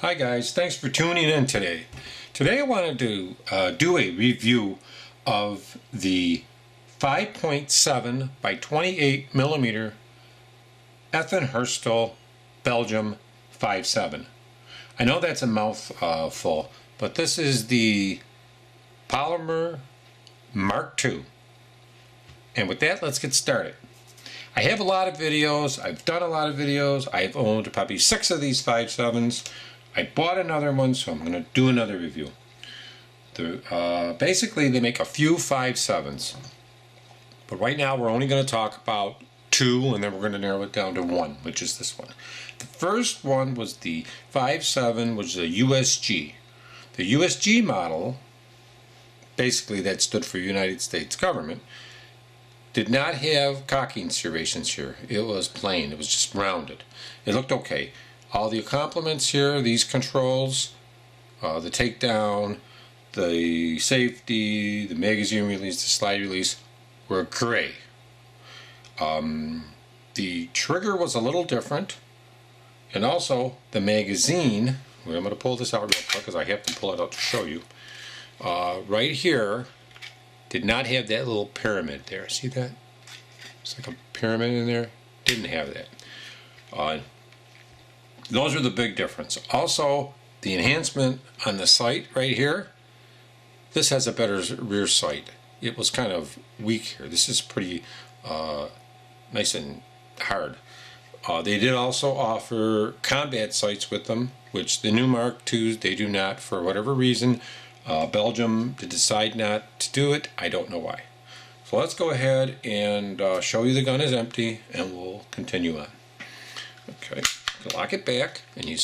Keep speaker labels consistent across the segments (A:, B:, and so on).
A: Hi guys, thanks for tuning in today. Today I wanted to do a review of the 5.7 by 28 millimeter Ethan Belgium 5.7. I know that's a mouthful, but this is the Polymer Mark II. And with that, let's get started. I have a lot of videos, I've done a lot of videos, I've owned probably 6 of these 5.7s. I bought another one, so I'm going to do another review. Basically, they make a few 5.7s, but right now we're only going to talk about 2, and then we're going to narrow it down to 1, which is this one. The first one was the 5.7, which is a USG. The USG model, basically that stood for United States Government, did not have cocking serrations here. It was plain. It was just rounded. It looked okay. All the complements here, these controls, the takedown, the safety, the magazine release, the slide release, were gray. The trigger was a little different, and also the magazine, I'm going to pull this out real quick because I have to pull it out to show you, right here did not have that little pyramid there. See that? It's like a pyramid in there. Didn't have that. Those are the big difference. Also, the enhancement on the sight right here, this has a better rear sight. It was kind of weak here. This is pretty nice and hard. They did also offer combat sights with them, which the new Mark IIs, they do not for whatever reason. Belgium did decide not to do it. I don't know why. So let's go ahead and show you the gun is empty, and we'll continue on. Okay. Lock it back, and you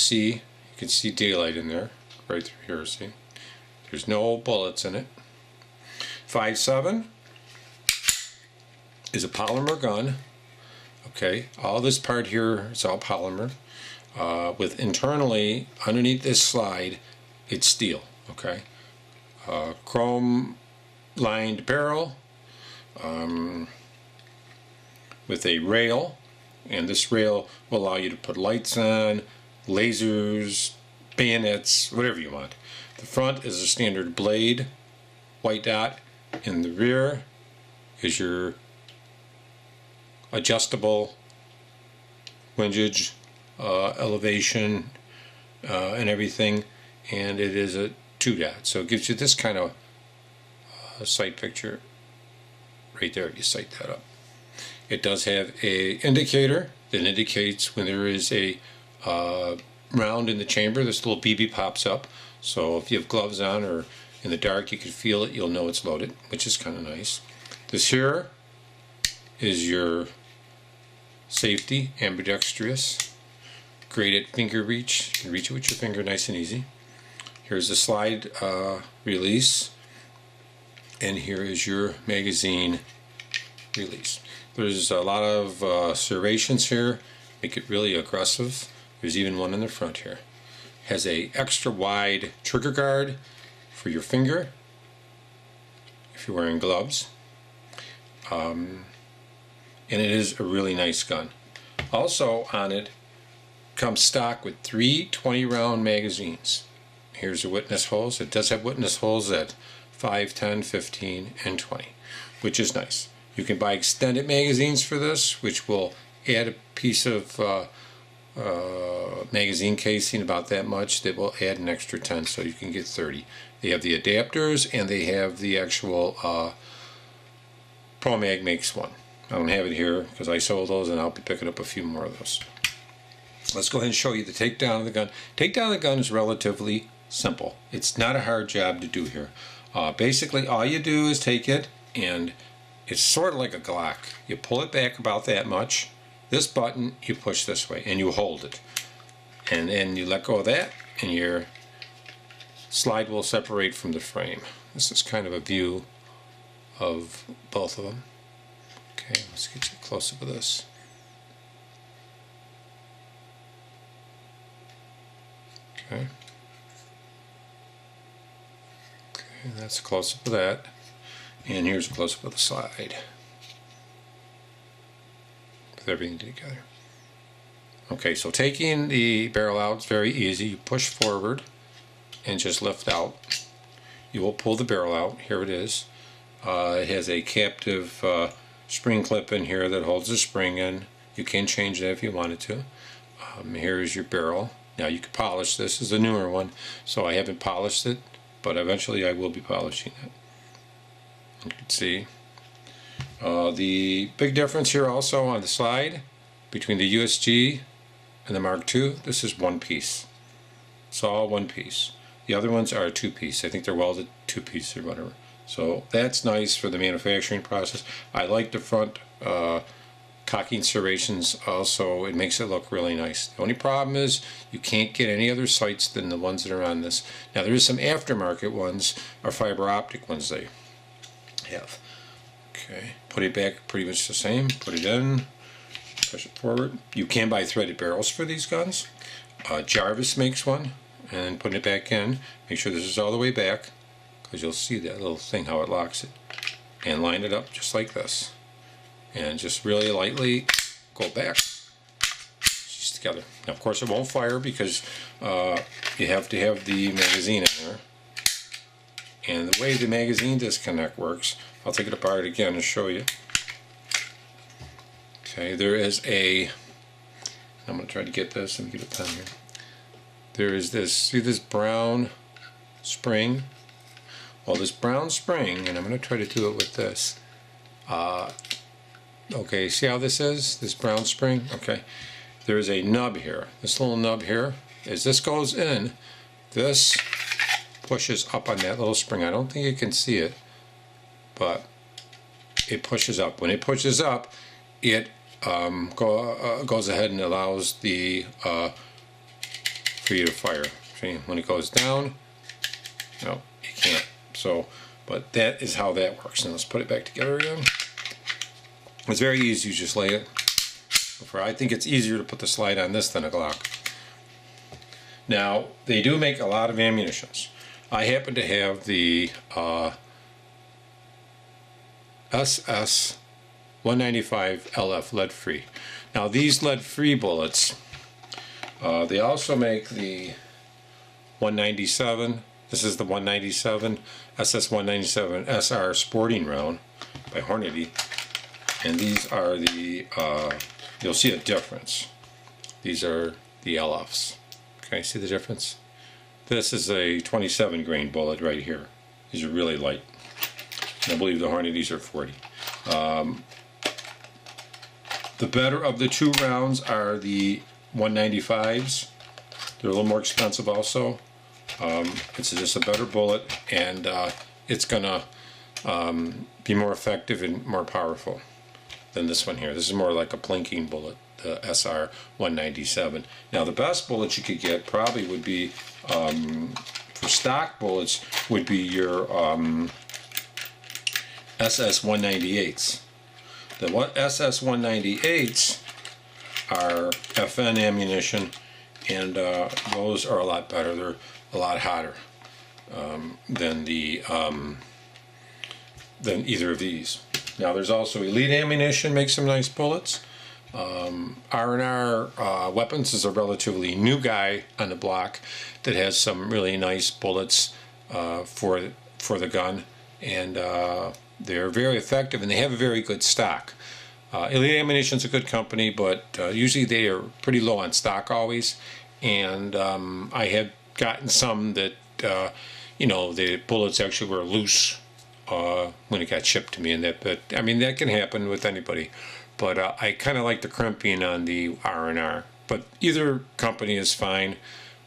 A: can see daylight in there, right through here, see? There's no bullets in it. 5.7 is a polymer gun, okay? All this part here is all polymer, with internally, underneath this slide, it's steel, okay? Chrome lined barrel, with a rail. And this rail will allow you to put lights on, lasers, bayonets, whatever you want. The front is a standard blade, white dot. In the rear is your adjustable windage, elevation, and everything. And it is a 2 dot. So it gives you this kind of sight picture right there if you sight that up. It does have a indicator that indicates when there is a round in the chamber. This little BB pops up, so if you have gloves on or in the dark you can feel it, you'll know it's loaded, which is kind of nice. This here is your safety, ambidextrous, great at finger reach. You can reach it with your finger nice and easy. Here's the slide release, and here is your magazine release. There's a lot of serrations here, make it really aggressive. There's even one in the front here. Has a extra wide trigger guard for your finger if you're wearing gloves. And it is a really nice gun. Also on it comes stock with 3 20-round magazines. Here's the witness holes. It does have witness holes at 5, 10, 15, and 20, which is nice. You can buy extended magazines for this, which will add a piece of magazine casing about that much that will add an extra 10, so you can get 30. They have the adapters, and they have the actual ProMag makes one. I don't have it here because I sold those, and I'll be picking up a few more of those. Let's go ahead and show you the takedown of the gun. Takedown of the gun is relatively simple. It's not a hard job to do here. Basically, all you do is take it, and it's sort of like a Glock. You pull it back about that much. This button, you push this way, and you hold it. And then you let go of that, and your slide will separate from the frame. This is kind of a view of both of them. Okay, let's get you a close-up of this. Okay. Okay, that's a close-up of that. And here's a close-up of the slide with everything together. Okay, so taking the barrel out is very easy. You push forward and just lift out. You will pull the barrel out. Here it is. It has a captive spring clip in here that holds the spring in. You can change that if you wanted to. Here is your barrel. Now you can polish this. This is a newer one, so I haven't polished it, but eventually I will be polishing it. You can see the big difference here also on the side between the USG and the Mark II. This is one piece. It's all one piece. The other ones are a two-piece. I think they're welded two-piece or whatever. So that's nice for the manufacturing process. I like the front cocking serrations also. It makes it look really nice. The only problem is you can't get any other sights than the ones that are on this. Now there is some aftermarket ones, or fiber optic ones they have. Okay, put it back pretty much the same. Put it in, push it forward. You can buy threaded barrels for these guns. Jarvis makes one, and putting it back in. Make sure this is all the way back, because you'll see that little thing how it locks it. And line it up just like this. And just really lightly go back. Just together. Now of course it won't fire because you have to have the magazine in there. And the way the magazine disconnect works, I'll take it apart again and show you. Okay, there is a, I'm going to try to get this, let me get a pen here. There is this, see this brown spring? Well, this brown spring, and I'm going to try to do it with this. Okay, see how this is? This brown spring? Okay. There is a nub here. This little nub here, as this goes in, this pushes up on that little spring. I don't think you can see it, but it pushes up. When it pushes up, it goes ahead and allows the for you to fire. See, when it goes down, no, you can't. So, but that is how that works. Now let's put it back together again. It's very easy. You just lay it. I think it's easier to put the slide on this than a Glock. Now they do make a lot of ammunitions. I happen to have the SS 195 LF lead-free. Now these lead-free bullets, they also make the 197. This is the 197 SS 197 SR sporting round by Hornady, and these are the you'll see a difference. These are the LFs. Okay, see the difference? This is a 27 grain bullet right here. These are really light. I believe the Hornadys are 40. The better of the two rounds are the 195s. They're a little more expensive also. It's just a better bullet, and it's gonna be more effective and more powerful than this one here. This is more like a plinking bullet, the SR 197. Now the best bullets you could get probably would be, for stock bullets, would be your SS 198s. The SS 198s are FN ammunition, and those are a lot better. They're a lot hotter than either of these. Now there's also Elite Ammunition, makes some nice bullets. R&R Weapons is a relatively new guy on the block that has some really nice bullets for the gun, and they're very effective, and they have a very good stock. Elite Ammunition is a good company, but usually they are pretty low on stock always, and I have gotten some that you know, the bullets actually were loose when it got shipped to me, and that, but I mean that can happen with anybody. But I kind of like the crimping on the R&R. But either company is fine.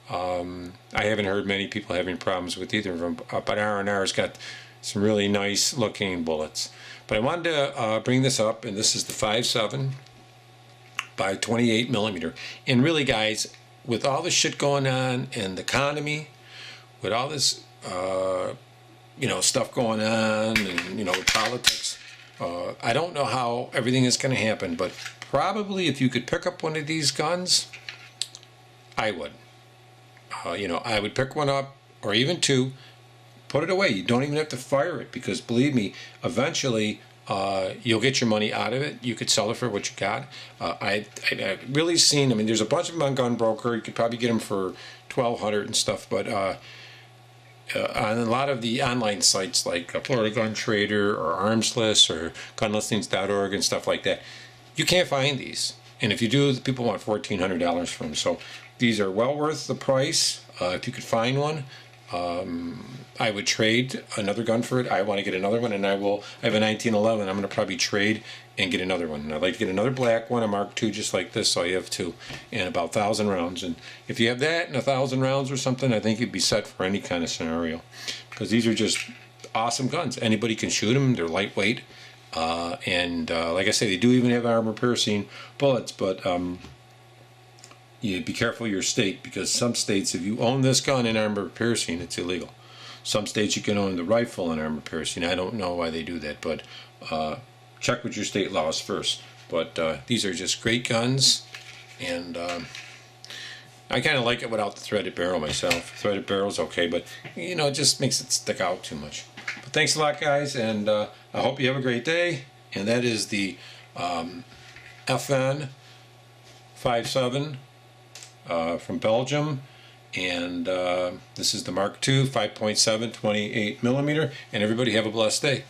A: I haven't heard many people having problems with either of them. But R&R's got some really nice looking bullets. But I wanted to bring this up, and this is the 5.7 by 28 millimeter. And really, guys, with all the shit going on in the economy, with all this you know, stuff going on, and you know, politics, I don't know how everything is going to happen, but probably if you could pick up one of these guns, I would. You know, I would pick one up, or even two, put it away. You don't even have to fire it, because believe me, eventually you'll get your money out of it. You could sell it for what you got. I've really seen, I mean, there's a bunch of them on Gun Broker. You could probably get them for $1,200 and stuff, but on a lot of the online sites like Florida Gun Trader or Armslist or gunlistings.org and stuff like that, you can't find these. And if you do, people want $1,400 for them. So these are well worth the price. If you could find one, I would trade another gun for it. I want to get another one, and I have a 1911. I'm going to probably trade and get another one. And I'd like to get another black one, a Mark II, just like this. So I have two, and about 1,000 rounds. And if you have that and 1,000 rounds or something, I think you'd be set for any kind of scenario, because these are just awesome guns. Anybody can shoot them. They're lightweight, and like I say, they do even have armor-piercing bullets, but you be careful your state, because some states, if you own this gun in armor piercing, it's illegal. Some states you can own the rifle in armor piercing. I don't know why they do that, but check with your state laws first. But these are just great guns, and I kind of like it without the threaded barrel myself. Threaded barrel's okay, but you know, it just makes it stick out too much. But thanks a lot, guys, and I hope you have a great day. And that is the FN 57 from Belgium, and this is the Mark II 5.7 28mm, and everybody have a blessed day.